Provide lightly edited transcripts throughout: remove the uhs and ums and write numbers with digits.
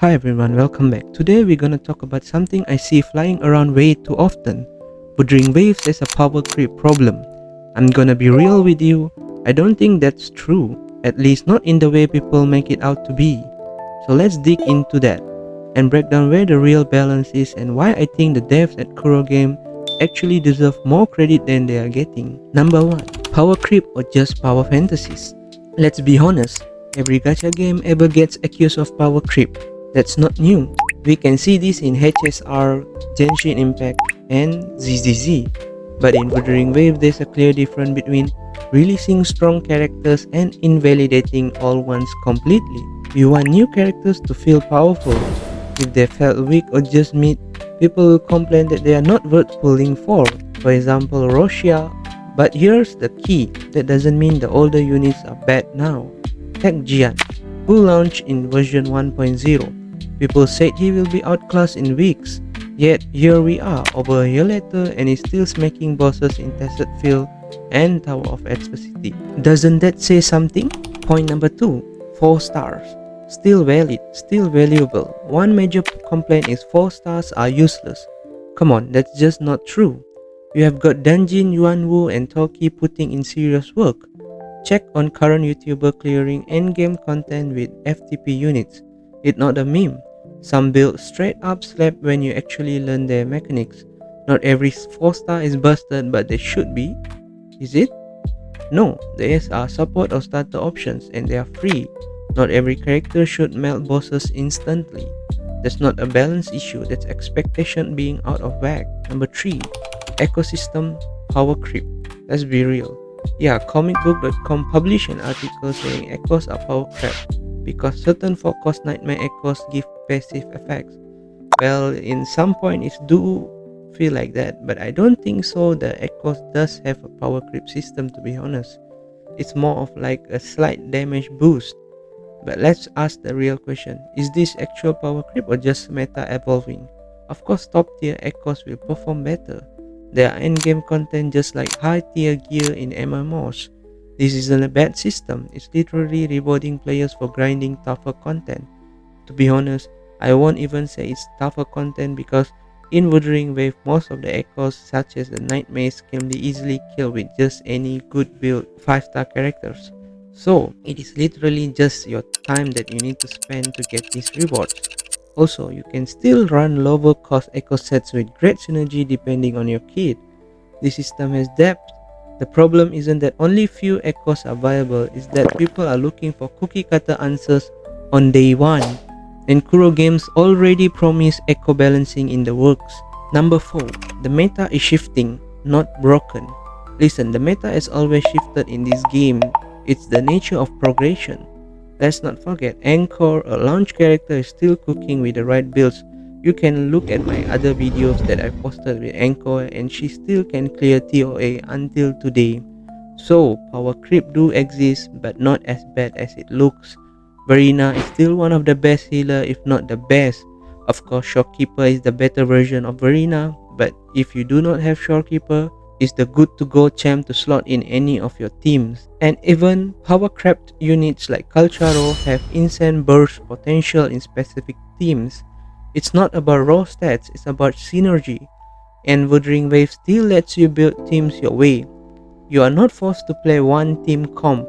Hi everyone, welcome back. Today we're gonna talk about something I see flying around way too often. Wuthering Waves is a power creep problem. I'm gonna be real with you, I don't think that's true, at least not in the way people make it out to be. So let's dig into that and break down where the real balance is and why I think the devs at Kuro Game actually deserve more credit than they are getting. Number 1. Power creep or just power fantasies? Let's be honest, every gacha game ever gets accused of power creep. That's not new. We can see this in HSR, Genshin Impact, and ZZZ. But in Wuthering Waves, there's a clear difference between releasing strong characters and invalidating old ones completely. We want new characters to feel powerful. If they felt weak or just mid, people will complain that they are not worth pulling for. For example, Roshia. But here's the key, that doesn't mean the older units are bad now. Take Jian, who launched in version 1.0. People said he will be outclassed in weeks, yet here we are over a year later and he's still smacking bosses in Tested Field and Tower of Adversity. Doesn't that say something? Point number 2. 4 stars. Still valid, still valuable. One major complaint is 4 stars are useless. Come on, that's just not true. You have got Dunjin, Yuanwu and Toki putting in serious work. Check on current YouTuber clearing endgame content with FTP units. It's not a meme. Some builds straight up slap when you actually learn their mechanics. Not every 4-star is busted, but they should be. Is it? No, there are support or starter options and they are free. Not every character should melt bosses instantly. That's not a balance issue, that's expectation being out of whack. Number 3. Ecosystem power creep. Let's be real. Yeah, comicbook.com published an article saying echoes are power crap because certain focus nightmare echoes give passive effects. Well, in some point it do feel like that, but I don't think so. The echoes does have a power creep system, to be honest. It's more of like a slight damage boost. But let's ask the real question, is this actual power creep or just meta evolving? Of course top tier echoes will perform better. They are endgame content just like high tier gear in MMOs. This isn't a bad system, it's literally rewarding players for grinding tougher content. To be honest, I won't even say it's tougher content because in Wuthering Wave most of the echoes such as the Nightmares can be easily killed with just any good build 5-star characters. So it is literally just your time that you need to spend to get these rewards. Also, you can still run lower cost echo sets with great synergy depending on your kit. This system has depth. The problem isn't that only few echoes are viable, it's that people are looking for cookie cutter answers on day 1. And Kuro Games already promised echo balancing in the works. Number 4. The meta is shifting, not broken. Listen, the meta has always shifted in this game. It's the nature of progression. Let's not forget, Anchor, a launch character, is still cooking with the right builds. You can look at my other videos that I posted with Anchor and she still can clear TOA until today. So, power creep do exist, but not as bad as it looks. Verena is still one of the best healer, if not the best. Of course, Shorekeeper is the better version of Verena, but if you do not have Shorekeeper, it's the good to go champ to slot in any of your teams. And even power craft units like Culcharo have insane burst potential in specific teams. It's not about raw stats, it's about synergy. And Wuthering Waves still lets you build teams your way. You are not forced to play one team comp.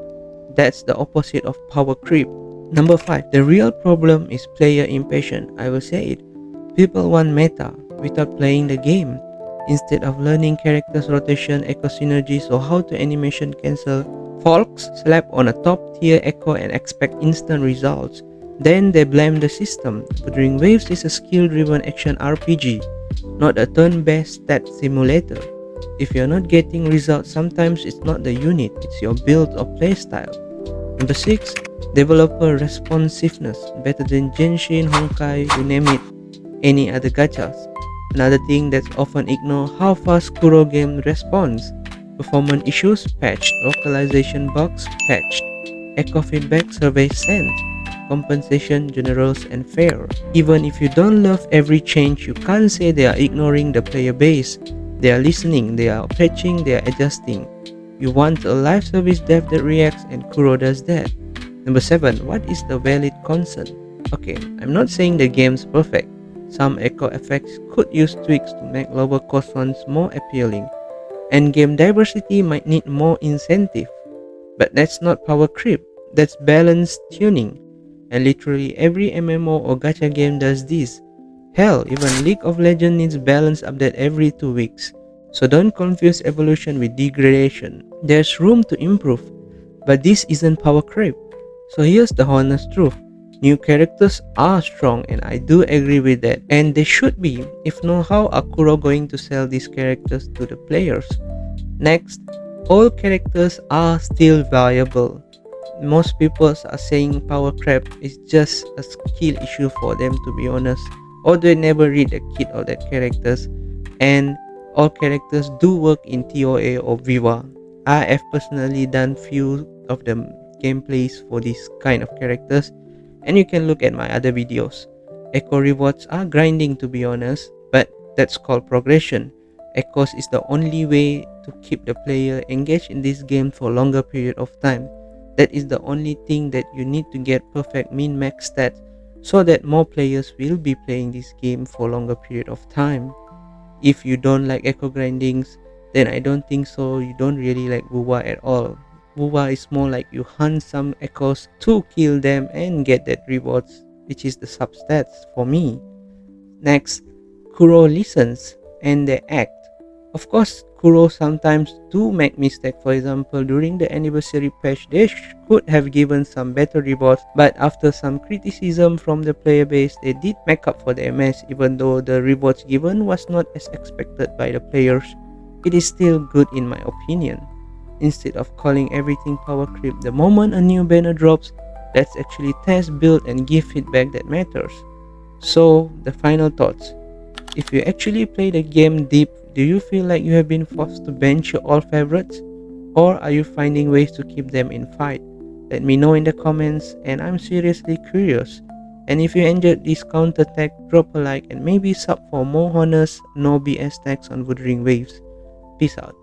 That's the opposite of power creep. Number 5. The real problem is player impatient. I will say it. People want meta without playing the game. Instead of learning characters rotation, echo synergies or how to animation cancel, folks slap on a top tier echo and expect instant results. Then they blame the system. Wuthering Waves is a skill driven action RPG, not a turn-based stat simulator. If you're not getting results, sometimes it's not the unit, it's your build or playstyle. Number 6. Developer responsiveness, better than Genshin, Honkai, you name it, any other gachas. Another thing that's often ignored, how fast Kuro Game responds. Performance issues patched, localization bugs patched, echo feedback surveys sent, compensation generous and fair. Even if you don't love every change, you can't say they are ignoring the player base. They are listening, they are patching, they are adjusting. You want a live service dev that reacts and Kuro does that. Number 7. What is the valid concern? Okay, I'm not saying the game's perfect. Some echo effects could use tweaks to make lower cost ones more appealing, and game diversity might need more incentive. But that's not power creep, that's balanced tuning. And literally every MMO or gacha game does this. Hell, even League of Legends needs balance update every 2 weeks. So don't confuse evolution with degradation. There's room to improve, but this isn't power creep. So here's the honest truth. New characters are strong and I do agree with that. And they should be. If not, how are Kuro going to sell these characters to the players? Next, all characters are still valuable. Most people are saying power crap is just a skill issue for them, to be honest, or they never read the kit of that characters. And all characters do work in TOA or WuWA. I have personally done few of the gameplays for this kind of characters, and you can look at my other videos. Echo rewards are grinding, to be honest, but that's called progression. Echoes is the only way to keep the player engaged in this game for a longer period of time. That is the only thing that you need to get perfect min max stats so that more players will be playing this game for a longer period of time. If you don't like echo grindings, then I don't think so. You don't really like WuWA at all. WuWA is more like you hunt some echoes to kill them and get that rewards, which is the substats for me. Next, Kuro listens and they act. Of course, Kuro sometimes do make mistakes. For example, during the anniversary patch, they could have given some better rewards, but after some criticism from the player base, they did make up for their mess. Even though the rewards given was not as expected by the players, it is still good in my opinion. Instead of calling everything power creep the moment a new banner drops, let's actually test, build, and give feedback that matters. So, the final thoughts. If you actually play the game deep, do you feel like you have been forced to bench your all favorites? Or are you finding ways to keep them in fight? Let me know in the comments, and I'm seriously curious. And if you enjoyed this counter tag, drop a like and maybe sub for more honest, no BS tags on Wuthering Waves. Peace out.